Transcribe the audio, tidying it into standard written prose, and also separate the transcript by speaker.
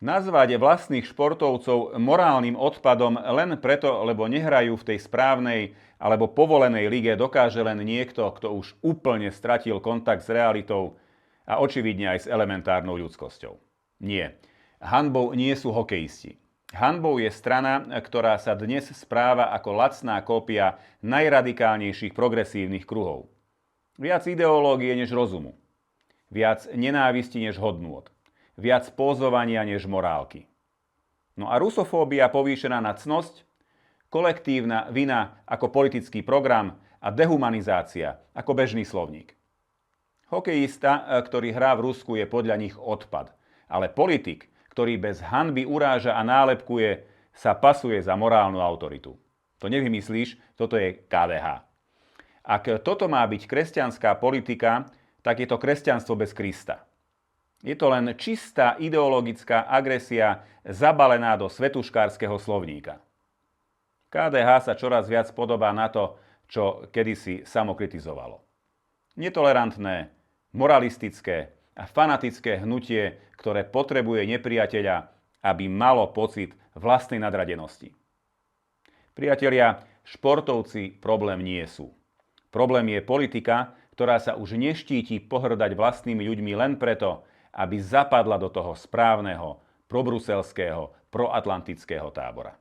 Speaker 1: Nazvať vlastných športovcov morálnym odpadom len preto, lebo nehrajú v tej správnej alebo povolenej lige, dokáže len niekto, kto už úplne stratil kontakt s realitou a očividne aj s elementárnou ľudskosťou. Nie. Hanbou nie sú hokejisti. Hanbou je strana, ktorá sa dnes správa ako lacná kópia najradikálnejších progresívnych kruhov. Viac ideológie než rozumu. Viac nenávisti než hodnôt. Viac pózovania než morálky. No a rusofóbia povýšená na cnosť, kolektívna vina ako politický program a dehumanizácia ako bežný slovník. Hokejista, ktorý hrá v Rusku, je podľa nich odpad. Ale politik, ktorý bez hanby uráža a nálepkuje, sa pasuje za morálnu autoritu. To nevymyslíš, toto je KDH. Ak toto má byť kresťanská politika, tak je to kresťanstvo bez Krista. Je to len čistá ideologická agresia zabalená do svetuškárskeho slovníka. KDH sa čoraz viac podobá na to, čo kedysi samokritizovalo. Netolerantné, moralistické a fanatické hnutie, ktoré potrebuje nepriateľa, aby malo pocit vlastnej nadradenosti. Priatelia, športovci problém nie sú. Problém je politika, ktorá sa už neštíti pohrdať vlastnými ľuďmi len preto, aby zapadla do toho správneho, probruselského, proatlantického tábora.